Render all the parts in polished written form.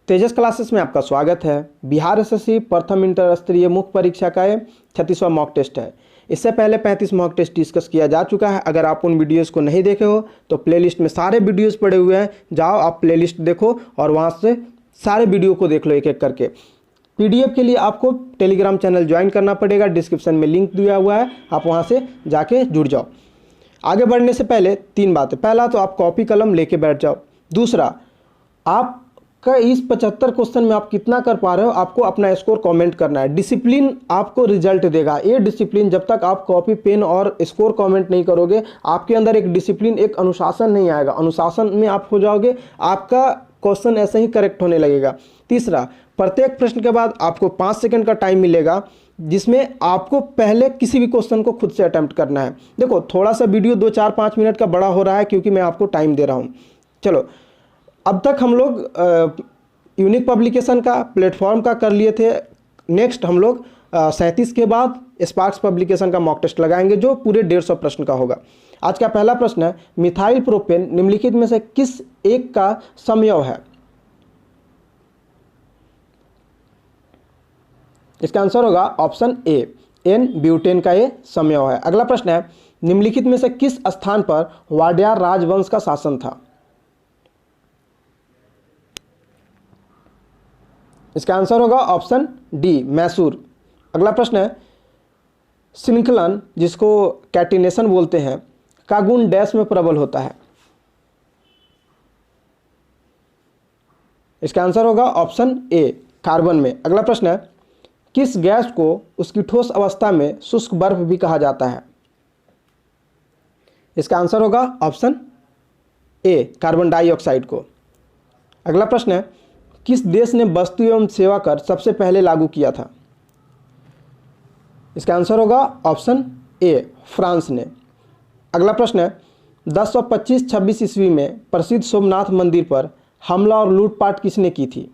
तेजस classes में आपका स्वागत है। बिहार एसएससी प्रथम इंटर स्तरीय मुख्य परीक्षा का ये 36वां मॉक टेस्ट है। इससे पहले 35 मॉक टेस्ट डिस्कस किया जा चुका है। अगर आप उन वीडियोस को नहीं देखे हो तो प्लेलिस्ट में सारे वीडियोस पड़े हुए हैं, जाओ आप प्लेलिस्ट देखो और वहाँ से सारे वीडियो को देख लो एक एक करके। पीडीएफ के लिए आपको टेलीग्राम चैनल ज्वाइन करना पड़ेगा, डिस्क्रिप्शन में लिंक दिया हुआ है, आप वहाँ से जाके जुड़ जाओ। आगे बढ़ने से पहले 3 बातें। पहला तो आप कॉपी कलम लेके बैठ जाओ। दूसरा, आप का इस 75 क्वेश्चन में आप कितना कर पा रहे हो, आपको अपना स्कोर कमेंट करना है। डिसिप्लिन आपको रिजल्ट देगा। ये डिसिप्लिन जब तक आप कॉपी पेन और स्कोर कमेंट नहीं करोगे, आपके अंदर एक डिसिप्लिन, एक अनुशासन नहीं आएगा। अनुशासन में आप हो जाओगे, आपका क्वेश्चन ऐसे ही करेक्ट होने लगेगा। तीसरा, प्रत्येक प्रश्न के बाद आपको 5 सेकंड का टाइम मिलेगा, जिसमें आपको पहले किसी भी क्वेश्चन को खुद से अटेम्प्ट करना है। देखो, थोड़ा सा वीडियो 2, 4, 5 मिनट का बड़ा हो रहा है क्योंकि मैं आपको टाइम दे रहा हूँ। चलो, अब तक हम लोग यूनिक पब्लिकेशन का, प्लेटफॉर्म का कर लिए थे। नेक्स्ट हम लोग 37 के बाद स्पार्क्स पब्लिकेशन का मॉक टेस्ट लगाएंगे, जो पूरे 150 प्रश्न का होगा। आज का पहला प्रश्न है, मिथाइल प्रोपेन निम्नलिखित में से किस एक का समयव है? इसका आंसर होगा ऑप्शन ए, एन ब्यूटेन का ये समयव है। अगला प्रश्न है, निम्नलिखित में से किस स्थान पर वाडियार राजवंश का शासन था? इसका आंसर होगा ऑप्शन डी, मैसूर। अगला प्रश्न है, श्रृंखलन, जिसको कैटिनेशन बोलते हैं, का गुण डैश में प्रबल होता है? इसका आंसर होगा ऑप्शन ए, कार्बन में। अगला प्रश्न है, किस गैस को उसकी ठोस अवस्था में शुष्क बर्फ भी कहा जाता है? इसका आंसर होगा ऑप्शन ए, कार्बन डाइऑक्साइड को। अगला प्रश्न है, किस देश ने वस्तु एवं सेवा कर सबसे पहले लागू किया था? इसका आंसर होगा ऑप्शन ए, फ्रांस ने। अगला प्रश्न है, 1025-26 ईस्वी में प्रसिद्ध सोमनाथ मंदिर पर हमला और लूटपाट किसने की थी?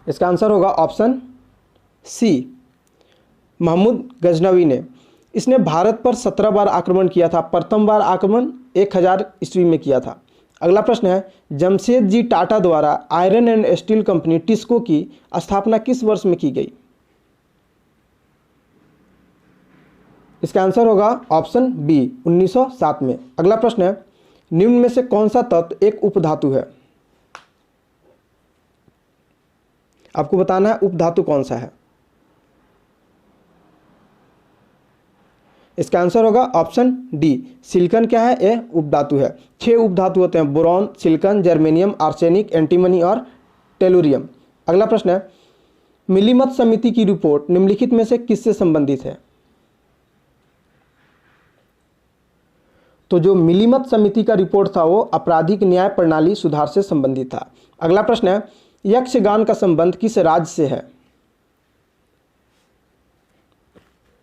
इसका आंसर होगा ऑप्शन सी, महमूद गजनवी ने। इसने भारत पर 17 बार आक्रमण किया था। प्रथम बार आक्रमण 1000 ईस्वी में किया था। अगला प्रश्न है, जमशेद जी टाटा द्वारा iron and steel company TISCO की स्थापना किस वर्ष में की गई? इसका आंसर होगा ऑप्शन बी, 1907 में। अगला प्रश्न है, निम्न में से कौन सा तत्व एक उपधातु है? आपको बताना है उपधातु कौन सा है। इसका आंसर होगा ऑप्शन डी, सिलिकॉन क्या है? यह उपधातु है। 6 उपधातु होते हैं, boron, silicon, germanium, arsenic, antimony और टेलुरियम। अगला प्रश्न है, मिलीमत समिति की रिपोर्ट निम्नलिखित में से किससे संबंधित है? तो जो मिलीमत समिति का रिपोर्ट था वो आपराधिक न्याय प्रणाली सुधार से संबंधित था। अगला प्रश्न है, यक्षगान का संबंध किस राज्य से है?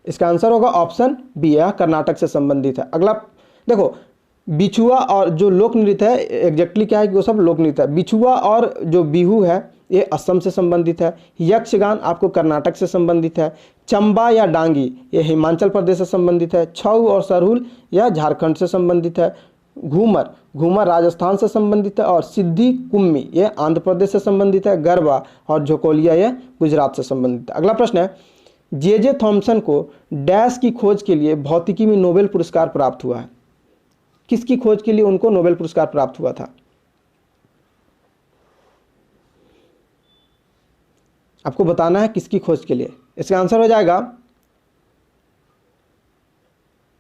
इसका आंसर होगा ऑप्शन बी, यह कर्नाटक से संबंधित है। अगला देखो, बिछुआ और जो लोक नृत्य है, एग्जैक्टली क्या है कि वो सब लोक नृत्य है। बिछुआ और जो बिहू है ये असम से संबंधित है। यक्षगान आपको कर्नाटक से संबंधित है। चंबा या डांगी ये हिमाचल प्रदेश से संबंधित है। छऊ और सरहुल यह झारखंड से संबंधित है। घूमर, घूमर राजस्थान से संबंधित है। और सिद्धि कुम्मी ये आंध्र प्रदेश से संबंधित है। गरबा और झोकोलिया ये गुजरात से संबंधित है। अगला प्रश्न है, जे थॉमसन को डैश की खोज के लिए भौतिकी में नोबेल पुरस्कार प्राप्त हुआ है? किसकी खोज के लिए उनको नोबेल पुरस्कार प्राप्त हुआ था? आपको बताना है किसकी खोज के लिए। इसका आंसर हो जाएगा,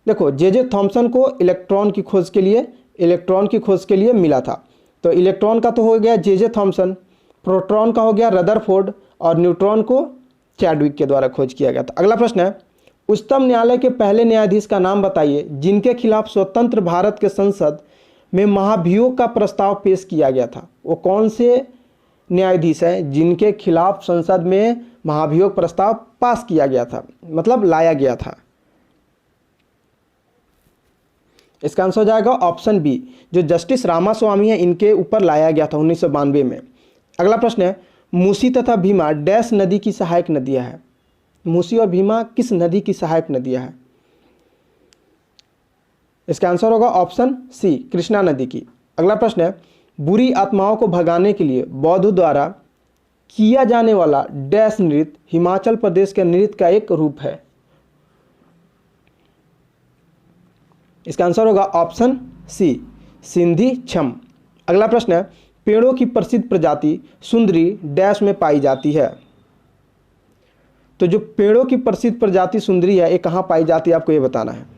देखो, जे थॉमसन को इलेक्ट्रॉन की खोज के लिए मिला था। तो इलेक्ट्रॉन का तो हो गया जे थॉमसन, प्रोटॉन का हो गया रदरफोर्ड और न्यूट्रॉन को चैडविक के द्वारा खोज किया गया था। अगला प्रश्न है, उच्चतम न्यायालय के पहले न्यायाधीश का नाम बताइए जिनके खिलाफ स्वतंत्र भारत के संसद में महाभियोग का प्रस्ताव पेश किया गया था। वो कौन से न्यायाधीश हैं जिनके खिलाफ संसद में महाभियोग प्रस्ताव पास किया गया था, मतलब लाया गया था? इसका आंसर हो जाएगा ऑप्शन बी, जो जस्टिस रामास्वामी है इनके ऊपर लाया गया था 1992 में। अगला प्रश्न है, मूसी तथा भीमा डैश नदी की सहायक नदियां हैं? मूसी और भीमा किस नदी की सहायक नदियां हैं? इसका आंसर होगा ऑप्शन सी, कृष्णा नदी की। अगला प्रश्न है, बुरी आत्माओं को भगाने के लिए बौद्धों द्वारा किया जाने वाला डैश नृत्य हिमाचल प्रदेश के नृत्य का एक रूप है। इसका आंसर होगा ऑप्शन सी, सिंधी छम। अगला प्रश्न है, पेड़ों की प्रसिद्ध प्रजाति सुंदरी डैश में पाई जाती है। तो जो पेड़ों की प्रसिद्ध प्रजाति सुंदरी है ये कहाँ पाई जाती है, आपको ये बताना है।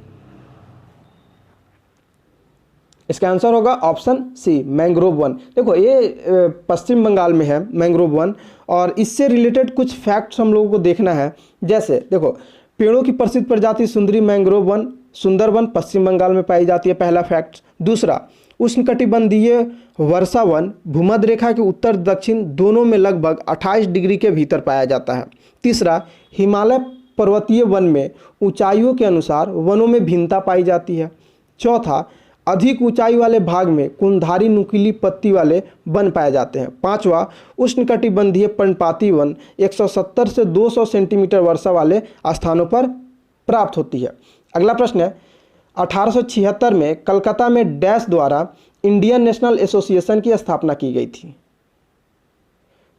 इसका आंसर होगा ऑप्शन सी, मैंग्रोव वन। देखो ये पश्चिम बंगाल में है मैंग्रोव वन, और इससे रिलेटेड कुछ फैक्ट्स हम लोगों को देखना है। जैसे देखो, पेड़ों की प्रसिद्ध प्रजाति सुंदरी मैंग्रोव वन सुंदरवन पश्चिम बंगाल में पाई जाती है, पहला फैक्ट। दूसरा, उष्णकटिबंधीय वर्षा वन भूमध्य रेखा के उत्तर दक्षिण दोनों में लगभग 28 डिग्री के भीतर पाया जाता है। तीसरा, हिमालय पर्वतीय वन में ऊंचाइयों के अनुसार वनों में भिन्नता पाई जाती है। चौथा, अधिक ऊंचाई वाले भाग में कुंधारी नुकीली पत्ती वाले वन पाए जाते हैं। पांचवा, उष्णकटिबंधीय पर्णपाती वन 170 से 200 सेंटीमीटर वर्षा वाले स्थानों पर प्राप्त होती है। अगला प्रश्न है, 1876 में कलकत्ता में डैश द्वारा इंडियन नेशनल एसोसिएशन की स्थापना की गई थी।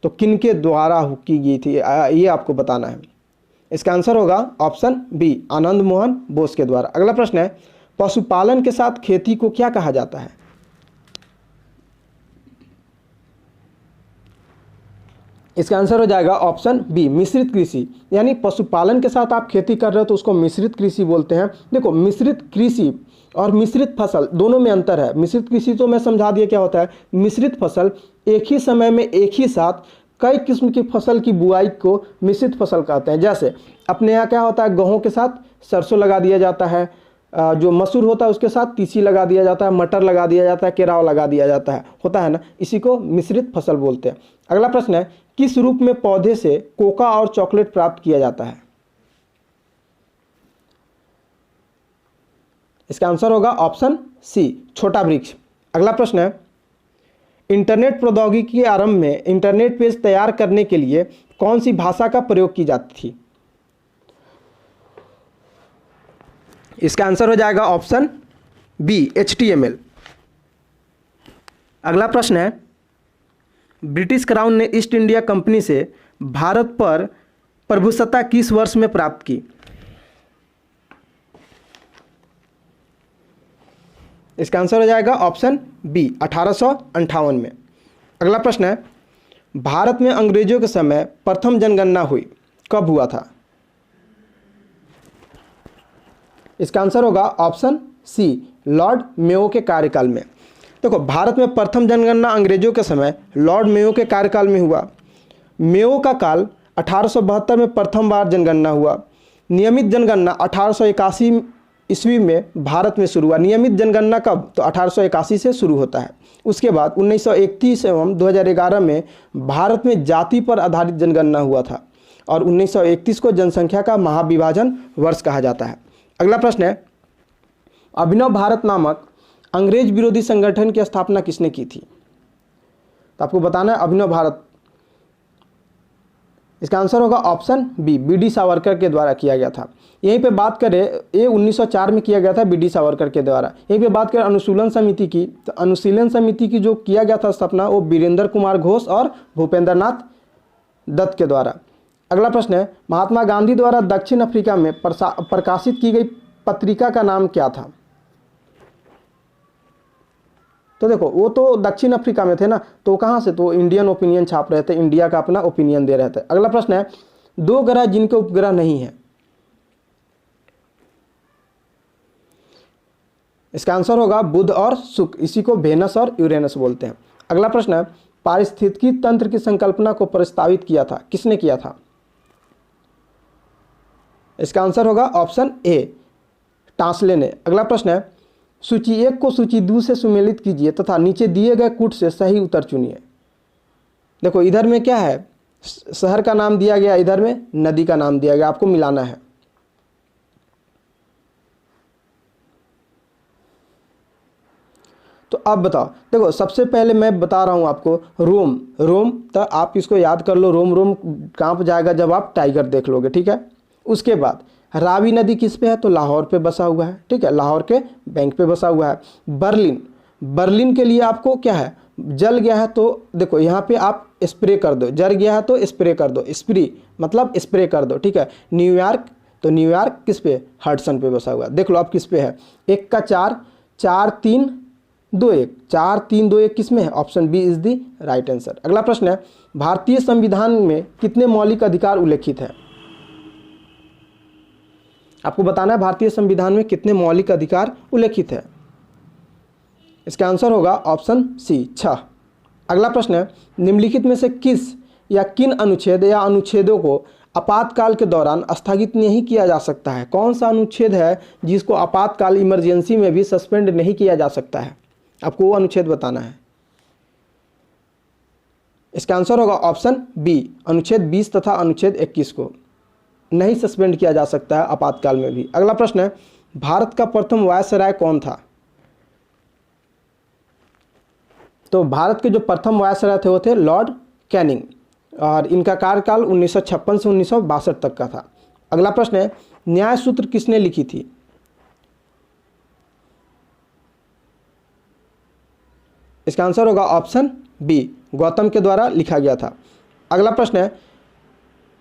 तो किनके द्वारा की गई थी ये आपको बताना है। इसका आंसर होगा ऑप्शन बी, आनंद मोहन बोस के द्वारा। अगला प्रश्न है, पशुपालन के साथ खेती को क्या कहा जाता है। इसका आंसर हो जाएगा ऑप्शन बी, मिश्रित कृषि। यानी पशुपालन के साथ आप खेती कर रहे हो तो उसको मिश्रित कृषि बोलते हैं। देखो, मिश्रित कृषि और मिश्रित फसल दोनों में अंतर है। मिश्रित कृषि तो मैं समझा दिया क्या होता है। मिश्रित फसल एक ही समय में एक ही साथ कई किस्म की फसल की बुआई को मिश्रित फसल कहते हैं। जैसे अपने यहाँ क्या होता है, गेहूं के साथ सरसों लगा दिया जाता है, जो मसूर होता है उसके साथ तीसी लगा दिया जाता है, मटर लगा दिया जाता है, केराव लगा दिया जाता है, होता है ना, इसी को मिश्रित फसल बोलते हैं। अगला प्रश्न है, किस रूप में पौधे से कोका और चॉकलेट प्राप्त किया जाता है। इसका आंसर होगा ऑप्शन सी, छोटा वृक्ष। अगला प्रश्न है, इंटरनेट प्रौद्योगिकी के आरंभ में इंटरनेट पेज तैयार करने के लिए कौन सी भाषा का प्रयोग की जाती थी। इसका आंसर हो जाएगा ऑप्शन बी, HTML। अगला प्रश्न है, ब्रिटिश क्राउन ने ईस्ट इंडिया कंपनी से भारत पर प्रभुसत्ता किस वर्ष में प्राप्त की। इसका आंसर हो जाएगा ऑप्शन बी, 1858 में। अगला प्रश्न है, भारत में अंग्रेजों के समय प्रथम जनगणना हुई, कब हुआ था। इसका आंसर होगा ऑप्शन सी, लॉर्ड मेयो के कार्यकाल में। देखो, भारत में प्रथम जनगणना अंग्रेजों के समय लॉर्ड मेयो के कार्यकाल में हुआ। मेयो का काल 1872 में प्रथम बार जनगणना हुआ। नियमित जनगणना 1881 ईस्वी में भारत में शुरू हुआ। नियमित जनगणना कब, तो 1881 से शुरू होता है। उसके बाद 1931 एवं 2011 में भारत में जाति पर आधारित जनगणना हुआ था, और 1931 को जनसंख्या का महाविभाजन वर्ष कहा जाता है। अगला प्रश्न है, अभिनव भारत नामक अंग्रेज विरोधी संगठन की स्थापना किसने की थी। तो आपको बताना है अभिनव भारत। इसका आंसर होगा ऑप्शन बी, BD सावरकर के द्वारा किया गया था। यहीं पे बात करें, ये 1904 में किया गया था BD सावरकर के द्वारा। यहीं पे बात करें अनुशीलन समिति की, तो अनुशीलन समिति की जो किया गया था स्थापना, वो वीरेंद्र कुमार घोष और भूपेंद्र नाथ दत्त के द्वारा। अगला प्रश्न है, महात्मा गांधी द्वारा दक्षिण अफ्रीका में प्रकाशित की गई पत्रिका का नाम क्या था। तो देखो, वो तो दक्षिण अफ्रीका में थे ना, तो कहाँ से, तो इंडियन ओपिनियन छाप रहे थे, इंडिया का अपना ओपिनियन दे रहे थे। अगला प्रश्न है, दो ग्रह जिनके उपग्रह नहीं है। इसका आंसर होगा बुध और शुक्र, इसी को वेनस और यूरेनस बोलते हैं। अगला प्रश्न है, पारिस्थितिकी तंत्र की संकल्पना को प्रस्तावित किया था, किसने किया था। इसका आंसर होगा ऑप्शन ए, टांसले ने। अगला प्रश्न है, सूची 1 को सूची 2 से सुमेलित कीजिए तथा नीचे दिए गए कूट से सही उत्तर चुनिए। देखो, इधर में क्या है, शहर का नाम दिया गया, इधर में नदी का नाम दिया गया, आपको मिलाना है। तो अब बताओ, देखो सबसे पहले मैं बता रहा हूं आपको रोम, तो आप इसको याद कर लो, रोम कांप जाएगा जब आप टाइगर देख लोगे, ठीक है। उसके बाद रावी नदी किस पे है, तो लाहौर पे बसा हुआ है, ठीक है, लाहौर के बैंक पे बसा हुआ है। बर्लिन के लिए आपको क्या है, जल गया है तो देखो यहाँ पे आप स्प्रे कर दो, जल गया है तो स्प्रे कर दो, स्प्री मतलब स्प्रे कर दो, ठीक है। न्यूयॉर्क, तो न्यूयॉर्क किस पे, हडसन पे बसा हुआ है। देख लो आप किस पे है, 1 का 4, 4 3 2 1, 4 3 2 1 किस में है, option B is the right answer. अगला प्रश्न है, भारतीय संविधान में कितने मौलिक अधिकार उल्लेखित है। आपको बताना है भारतीय संविधान में कितने मौलिक अधिकार उल्लेखित है। इसका आंसर होगा ऑप्शन सी 6। अगला प्रश्न है, निम्नलिखित में से किस या किन अनुच्छेद या अनुच्छेदों को आपातकाल के दौरान स्थगित नहीं किया जा सकता है। कौन सा अनुच्छेद है जिसको आपातकाल इमरजेंसी में भी सस्पेंड नहीं किया जा सकता है, आपको वो अनुच्छेद बताना है। इसका आंसर होगा ऑप्शन बी, अनुच्छेद 20 तथा अनुच्छेद 21 को नहीं सस्पेंड किया जा सकता है आपातकाल में भी। अगला प्रश्न है, भारत का प्रथम वायसराय कौन था। तो भारत के जो प्रथम वायसराय थे वो थे लॉर्ड कैनिंग, और इनका कार्यकाल 1956 से 1962 तक का था। अगला प्रश्न है, न्याय सूत्र किसने लिखी थी। इसका आंसर होगा ऑप्शन बी, गौतम के द्वारा लिखा गया था। अगला प्रश्न है,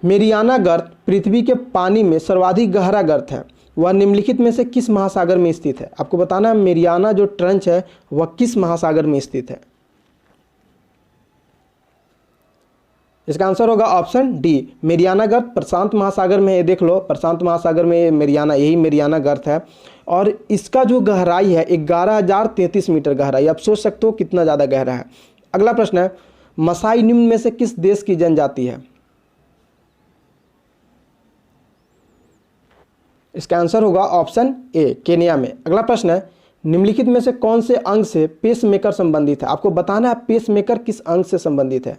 मेरियाना गर्त पृथ्वी के पानी में सर्वाधिक गहरा गर्त है, वह निम्नलिखित में से किस महासागर में स्थित है। आपको बताना है मेरियाना जो ट्रंच है वह किस महासागर में स्थित है। इसका आंसर होगा ऑप्शन डी, मेरियाना गर्त प्रशांत महासागर में है। देख लो प्रशांत महासागर में मेरियाना, यही मेरियाना गर्त है, और इसका जो गहराई है 11,033 मीटर गहराई। आप सोच सकते हो कितना ज़्यादा गहरा है। अगला प्रश्न है, मसाई निम्न में से किस देश की जनजाति है। इसका आंसर होगा ऑप्शन ए, केन्या में। अगला प्रश्न है, निम्नलिखित में से कौन से अंग से पेसमेकर संबंधित है। आपको बताना है पेसमेकर किस अंग से संबंधित है।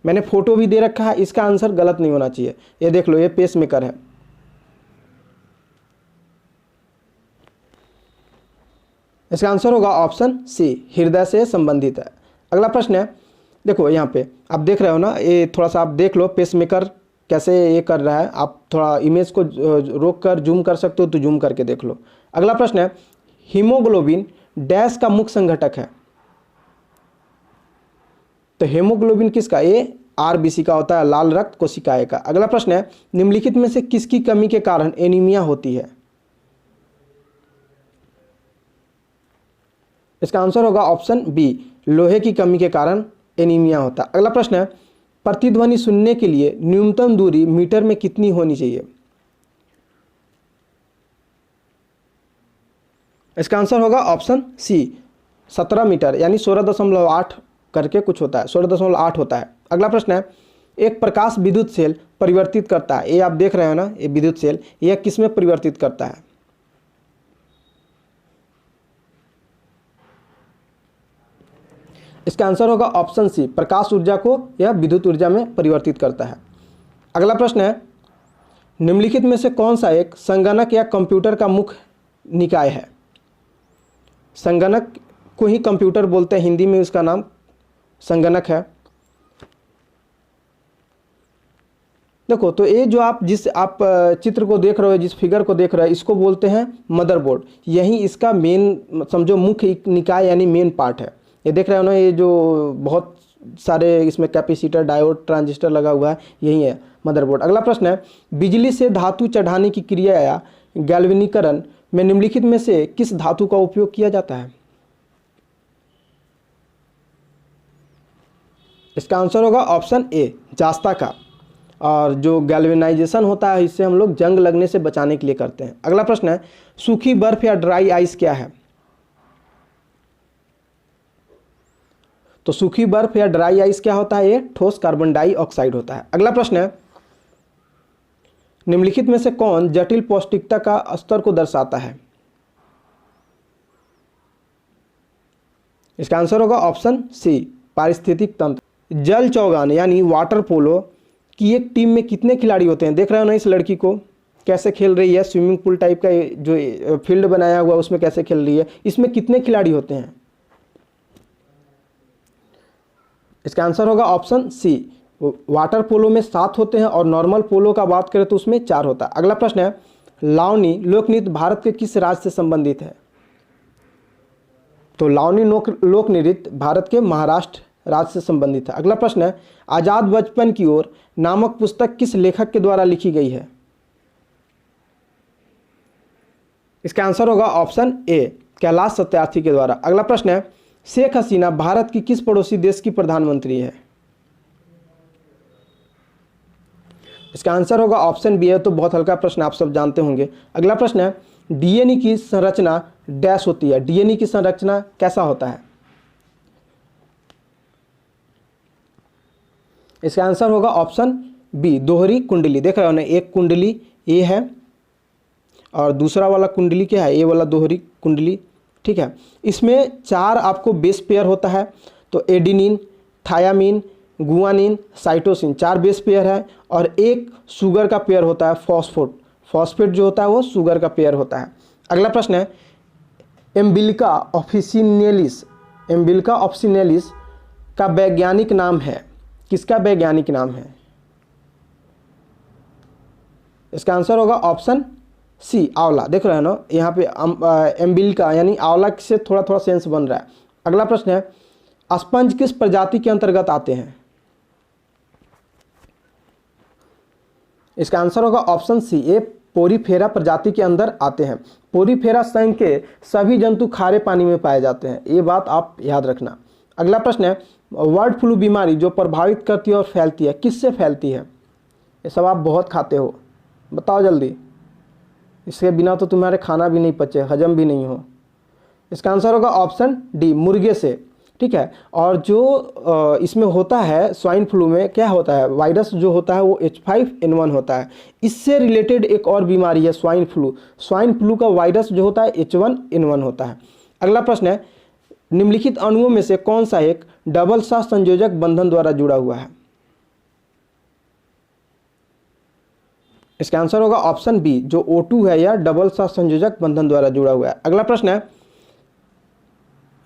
मैंने फोटो भी दे रखा है, इसका आंसर गलत नहीं होना चाहिए। ये देख लो, ये पेसमेकर है। इसका आंसर होगा ऑप्शन सी, हृदय से संबंधित है। अगला प्रश्न है, देखो यहाँ पे आप देख रहे हो ना, ये थोड़ा सा आप देख लो पेसमेकर कैसे ये कर रहा है। आप थोड़ा इमेज को रोक कर जूम कर सकते हो तो जूम करके देख लो। अगला प्रश्न है, हीमोग्लोबिन डैश का मुख्य संघटक है। तो हेमोग्लोबिन किसका, ये आरबीसी का होता है, लाल रक्त कोशिकाएं का। अगला प्रश्न है, निम्नलिखित में से किसकी कमी के कारण एनीमिया होती है। इसका आंसर होगा ऑप्शन बी, लोहे की कमी के कारण एनीमिया होता है। अगला प्रश्न है, प्रतिध्वनि सुनने के लिए न्यूनतम दूरी मीटर में कितनी होनी चाहिए। इसका आंसर होगा ऑप्शन सी, 17 मीटर, यानी 16.8 करके कुछ होता है, 16.8 होता है। अगला प्रश्न है, एक प्रकाश विद्युत सेल परिवर्तित करता है। ये आप देख रहे हो ना, ये विद्युत सेल, यह किस में परिवर्तित करता है। इसका आंसर होगा ऑप्शन सी, प्रकाश ऊर्जा को यह विद्युत ऊर्जा में परिवर्तित करता है। अगला प्रश्न है, निम्नलिखित में से कौन सा एक संगणक या कंप्यूटर का मुख्य निकाय है। संगणक को ही कंप्यूटर बोलते हैं, हिंदी में उसका नाम संगणक है। देखो तो ये जो आप जिस आप चित्र को देख रहे हो, जिस फिगर को देख रहे हो, इसको बोलते हैं मदरबोर्ड। यही इसका मेन समझो मुख्य निकाय यानी मेन पार्ट है। ये देख रहे हो ना, ये जो बहुत सारे इसमें कैपेसिटर डायोड ट्रांजिस्टर लगा हुआ है, यही है मदरबोर्ड। अगला प्रश्न है, बिजली से धातु चढ़ाने की क्रिया या गैल्वेनीकरण में निम्नलिखित में से किस धातु का उपयोग किया जाता है। इसका आंसर होगा ऑप्शन ए, जास्ता का। और जो गैल्वेनाइजेशन होता है इससे हम लोग जंग लगने से बचाने के लिए करते हैं। अगला प्रश्न है, सूखी बर्फ या ड्राई आइस क्या है। तो सूखी बर्फ या ड्राई आइस क्या होता है, ये ठोस कार्बन डाइऑक्साइड होता है। अगला प्रश्न है, निम्नलिखित में से कौन जटिल पौष्टिकता का स्तर को दर्शाता है। इसका आंसर होगा ऑप्शन सी, पारिस्थितिक तंत्र। जल चौगान यानी वाटर पोलो की एक टीम में कितने खिलाड़ी होते हैं। देख रहे हो ना इस लड़की को कैसे खेल रही है, स्विमिंग पूल टाइप का जो फील्ड बनाया हुआ उसमें कैसे खेल रही है। इसमें कितने खिलाड़ी होते हैं। इसका आंसर होगा ऑप्शन सी, वाटर पोलो में 7 होते हैं और नॉर्मल पोलो का बात करें तो उसमें 4 होता है। अगला प्रश्न है, लावनी लोक नृत्य भारत के किस राज्य से संबंधित है। तो लावनी लोक नृत्य भारत के महाराष्ट्र राज्य से संबंधित है। अगला प्रश्न है, आजाद बचपन की ओर नामक पुस्तक किस लेखक के द्वारा लिखी गई है? इसका आंसर होगा ऑप्शन ए, कैलाश सत्यार्थी के द्वारा। अगला प्रश्न है, शेख हसीना भारत की किस पड़ोसी देश की प्रधानमंत्री है? इसका आंसर होगा ऑप्शन बी है। तो बहुत हल्का प्रश्न, आप सब जानते होंगे। अगला प्रश्न है, डीएनए की संरचना डैश होती है। डीएनए की संरचना कैसा होता है? इसका आंसर होगा ऑप्शन बी, दोहरी कुंडली। देख रहे हो ना, एक कुंडली ए है और दूसरा वाला कुंडली क्या है, ए वाला दोहरी कुंडली। ठीक है, इसमें 4 आपको बेस पेयर होता है। तो adenine, thiamine, guanine, cytosine 4 base pair है और एक शुगर का पेयर होता है फॉस्फेट जो होता है वो शुगर का पेयर होता है। अगला प्रश्न है, एम्बिलिका ऑफिसिनेलिस का वैज्ञानिक नाम है? किसका वैज्ञानिक नाम है? इसका आंसर होगा ऑप्शन सी, आंवला। देख रहे हैं ना, यहाँ पे एम्बिलिका यानी आंवला से थोड़ा थोड़ा सेंस बन रहा है। अगला प्रश्न है, स्पंज किस प्रजाति के अंतर्गत आते हैं? इसका आंसर होगा ऑप्शन सी, ए, पोरीफेरा प्रजाति के अंदर आते हैं। पोरीफेरा संघ के सभी जंतु खारे पानी में पाए जाते हैं, ये बात आप याद रखना। अगला प्रश्न है, बर्ड फ्लू बीमारी जो प्रभावित करती है और फैलती है, किससे फैलती है? ये सब आप बहुत खाते हो, बताओ जल्दी, इसके बिना तो तुम्हारे खाना भी नहीं पचे, हजम भी नहीं हो। इसका आंसर होगा ऑप्शन डी, मुर्गे से। ठीक है, और जो इसमें होता है स्वाइन फ्लू में क्या होता है, वायरस जो होता है वो H5N1 होता है। इससे रिलेटेड एक और बीमारी है स्वाइन फ्लू। स्वाइन फ्लू का वायरस जो होता है H1N1 होता है। अगला प्रश्न है, निम्नलिखित अणुओं में से कौन सा एक डबल सहसंयोजक बंधन द्वारा जुड़ा हुआ है? इसका आंसर होगा ऑप्शन बी, जो O2 है या डबल सहसंयोजक बंधन द्वारा जुड़ा हुआ है। अगला प्रश्न है,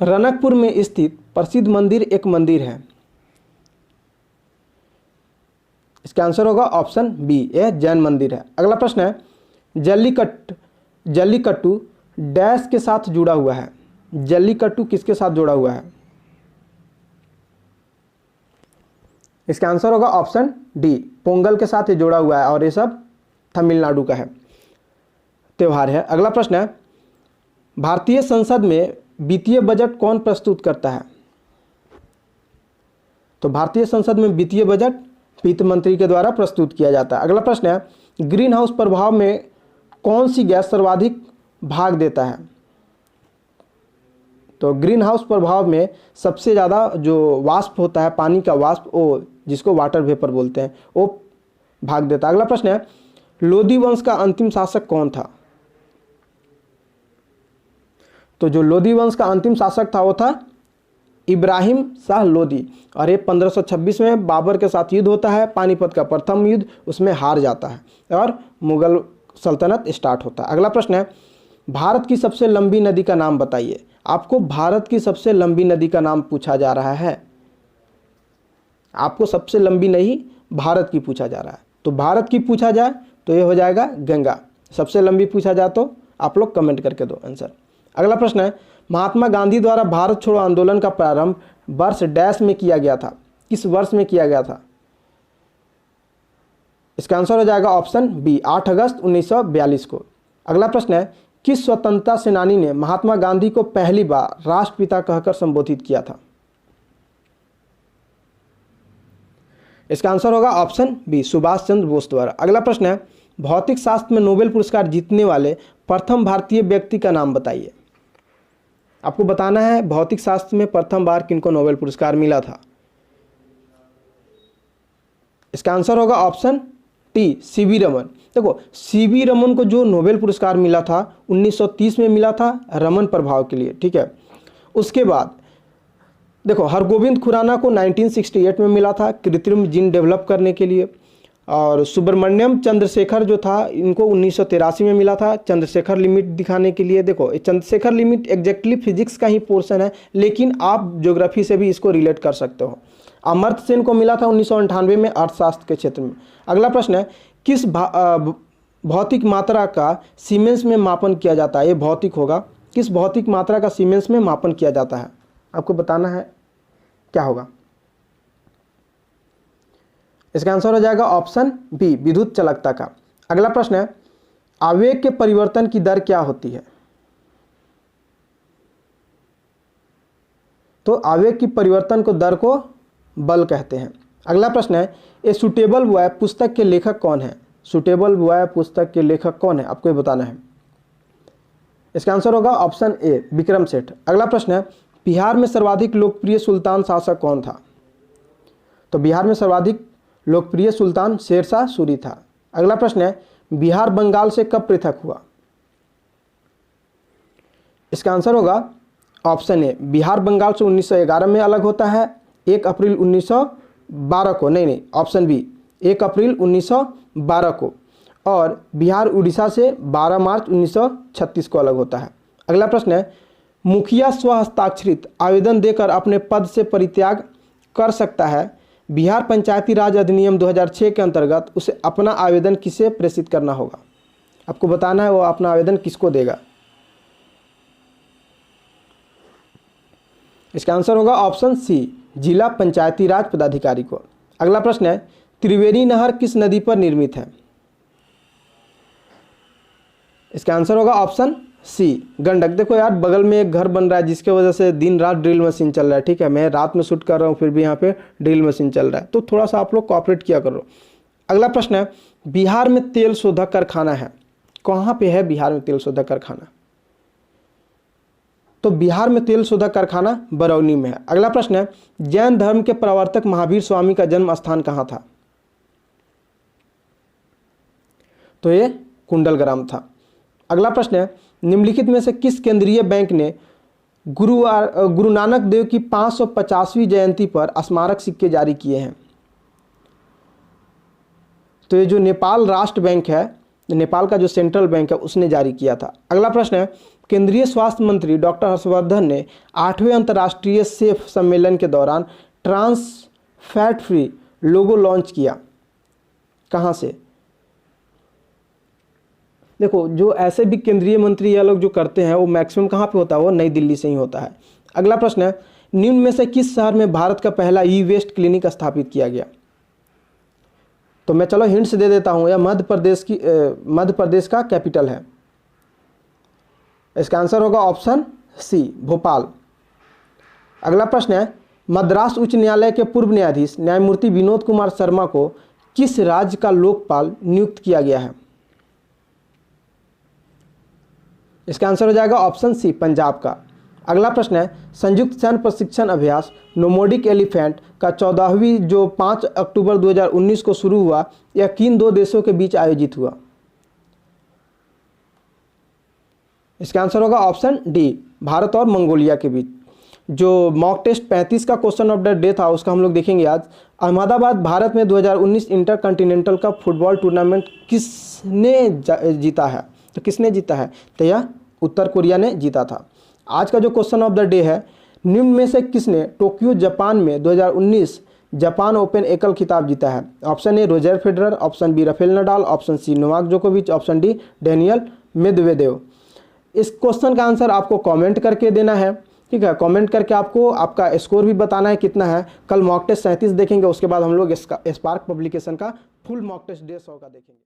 रनकपुर में स्थित प्रसिद्ध मंदिर एक मंदिर है। इसका आंसर होगा ऑप्शन बी, यह जैन मंदिर है। अगला प्रश्न है, जल्लीकट्टू डैश के साथ जुड़ा हुआ है? जल्लीकट्टू किसके साथ जुड़ा हुआ है? इसका आंसर होगा ऑप्शन डी, पोंगल के साथ ये जुड़ा हुआ है और ये सब तमिलनाडु का है, त्योहार है। अगला प्रश्न है, भारतीय संसद में वित्तीय बजट कौन प्रस्तुत करता है? तो भारतीय संसद में वित्तीय बजट वित्त मंत्री के द्वारा प्रस्तुत किया जाता है। अगला प्रश्न है, ग्रीन हाउस प्रभाव में कौन सी गैस सर्वाधिक भाग देता है? तो ग्रीन हाउस प्रभाव में सबसे ज़्यादा जो वाष्प होता है, पानी का वाष्प, वो जिसको वाटर वेपर बोलते हैं, वो भाग देता है। अगला प्रश्न है, लोदी वंश का अंतिम शासक कौन था? तो जो लोदी वंश का अंतिम शासक था वो था इब्राहिम शाह लोदी, और ये 1526 में बाबर के साथ युद्ध होता है, पानीपत का प्रथम युद्ध, उसमें हार जाता है और मुगल सल्तनत स्टार्ट होता है। अगला प्रश्न है, भारत की सबसे लंबी नदी का नाम बताइए। आपको भारत की सबसे लंबी नदी का नाम पूछा जा रहा है, आपको सबसे लंबी नहीं भारत की पूछा जा रहा है। तो भारत की पूछा जाए तो ये हो जाएगा गंगा, सबसे लंबी पूछा जाए तो आप लोग कमेंट करके दो आंसर। अगला प्रश्न है, महात्मा गांधी द्वारा भारत छोड़ो आंदोलन का प्रारंभ वर्ष डैश में किया गया था? किस वर्ष में किया गया था? इसका आंसर हो जाएगा ऑप्शन बी, 8 अगस्त 1942 को। अगला प्रश्न है, किस स्वतंत्रता सेनानी ने महात्मा गांधी को पहली बार राष्ट्रपिता कहकर संबोधित किया था? इसका आंसर होगा ऑप्शन बी, सुभाष चंद्र बोस द्वारा। अगला प्रश्न है, भौतिक शास्त्र में नोबेल पुरस्कार जीतने वाले प्रथम भारतीय व्यक्ति का नाम बताइए। आपको बताना है भौतिक शास्त्र में प्रथम बार किनको नोबेल पुरस्कार मिला था। इसका आंसर होगा ऑप्शन टी, सीवी रमन। देखो, सीवी रमन को जो नोबेल पुरस्कार मिला था 1930 में मिला था रमन प्रभाव के लिए। ठीक है, उसके बाद देखो हरगोविंद खुराना को 1968 में मिला था कृत्रिम जीन डेवलप करने के लिए, और सुब्रमण्यम चंद्रशेखर जो था इनको 1983 में मिला था चंद्रशेखर लिमिट दिखाने के लिए। देखो चंद्रशेखर लिमिट एग्जैक्टली फिजिक्स का ही पोर्शन है, लेकिन आप ज्योग्राफी से भी इसको रिलेट कर सकते हो। अमर्त्य सेन को मिला था 1998 में अर्थशास्त्र के क्षेत्र में। अगला प्रश्न है, किस भौतिक मात्रा का सीमेंस में मापन किया जाता है? ये भौतिक होगा, किस भौतिक मात्रा का सीमेंस में मापन किया जाता है? आपको बताना है क्या होगा। इसका आंसर हो जाएगा ऑप्शन बी, विद्युत चालकता का। अगला प्रश्न है, आवेग के परिवर्तन की दर क्या होती है? तो आवेग की परिवर्तन को दर को बल कहते हैं। अगला प्रश्न है, ए सुटेबल बॉय पुस्तक के लेखक कौन है? सुटेबल बॉय पुस्तक के लेखक कौन है? आपको ये बताना है। इसका आंसर होगा ऑप्शन ए, विक्रम सेठ। अगला प्रश्न है, बिहार में सर्वाधिक लोकप्रिय सुल्तान शासक कौन था? तो बिहार में सर्वाधिक लोकप्रिय सुल्तान शेरशाह सूरी था। अगला प्रश्न है, बिहार बंगाल से कब पृथक हुआ? इसका आंसर होगा ऑप्शन ए, बिहार बंगाल से 1911 में अलग होता है, 1 अप्रैल 1912 को। नहीं, ऑप्शन बी, 1 अप्रैल 1912 को। और बिहार उड़ीसा से 12 मार्च 1936 को अलग होता है। अगला प्रश्न है, मुखिया स्वहस्ताक्षरित आवेदन देकर अपने पद से परित्याग कर सकता है। बिहार पंचायती राज अधिनियम 2006 के अंतर्गत उसे अपना आवेदन किसे प्रेषित करना होगा? आपको बताना है वो अपना आवेदन किसको देगा। इसका आंसर होगा ऑप्शन सी, जिला पंचायती राज पदाधिकारी को। अगला प्रश्न है, त्रिवेणी नहर किस नदी पर निर्मित है? इसका आंसर होगा ऑप्शन सी, गंडक। देखो यार, बगल में एक घर बन रहा है जिसके वजह से दिन रात ड्रिल मशीन चल रहा है। ठीक है, मैं रात में शूट कर रहा हूँ, फिर भी यहाँ पे ड्रिल मशीन चल रहा है, तो थोड़ा सा आप लोग कोऑपरेट किया करो। अगला प्रश्न है, बिहार में तेल शोधक कारखाना है, कहाँ पे है बिहार में तेल शोधक कारखाना? तो बिहार में तेल शोधक कारखाना बरौनी में है। अगला प्रश्न है, जैन धर्म के प्रवर्तक महावीर स्वामी का जन्म स्थान कहाँ था? तो ये कुंडलग्राम था। अगला प्रश्न है, निम्नलिखित में से किस केंद्रीय बैंक ने गुरु नानक देव की 550वीं जयंती पर स्मारक सिक्के जारी किए हैं? तो ये जो नेपाल राष्ट्र बैंक है, नेपाल का जो सेंट्रल बैंक है, उसने जारी किया था। अगला प्रश्न है, केंद्रीय स्वास्थ्य मंत्री डॉक्टर हर्षवर्धन ने 8वें अंतर्राष्ट्रीय सेफ सम्मेलन के दौरान trans fat free logo launch किया, कहाँ से? देखो, जो ऐसे भी केंद्रीय मंत्री ये लोग जो करते हैं वो मैक्सिमम कहाँ पे होता है? वो नई दिल्ली से ही होता है। अगला प्रश्न है, निम्न में से किस शहर में भारत का पहला ई वेस्ट क्लिनिक स्थापित किया गया? तो मैं चलो हिंट्स दे देता हूँ, यह मध्य प्रदेश का कैपिटल है। इसका आंसर होगा ऑप्शन सी, भोपाल। अगला प्रश्न है, मद्रास उच्च न्यायालय के पूर्व न्यायाधीश न्यायमूर्ति विनोद कुमार शर्मा को किस राज्य का लोकपाल नियुक्त किया गया है? इसका आंसर हो जाएगा ऑप्शन सी, पंजाब का। अगला प्रश्न है, संयुक्त सैन्य प्रशिक्षण अभ्यास नोमोडिक एलिफेंट का 14वीं जो 5 अक्टूबर 2019 को शुरू हुआ, यह किन 2 देशों के बीच आयोजित हुआ? इसका आंसर होगा ऑप्शन डी, भारत और मंगोलिया के बीच। जो मॉक टेस्ट 35 का क्वेश्चन ऑफ द डे था उसका हम लोग देखेंगे आज। अहमदाबाद भारत में 2019 इंटरकॉन्टिनेंटल का फुटबॉल टूर्नामेंट किसने जीता है? तो किसने जीता है? तो यह उत्तर कोरिया ने जीता था। आज का जो क्वेश्चन ऑफ द डे है, निम्न में से किसने टोक्यो जापान में 2019 जापान ओपन एकल खिताब जीता है? Option A, Roger Federer, option B, Rafael Nadal, option C, Novak जोकोविच, ऑप्शन डी, डेनियल मेदवेदेव। इस क्वेश्चन का आंसर आपको कमेंट करके देना है। ठीक है, कमेंट करके आपको आपका स्कोर भी बताना है कितना है। कल मॉक टेस्ट 37 देखेंगे, उसके बाद हम लोग स्पार्क पब्लिकेशन का फुल मॉक टेस्ट डे 100 का देखेंगे।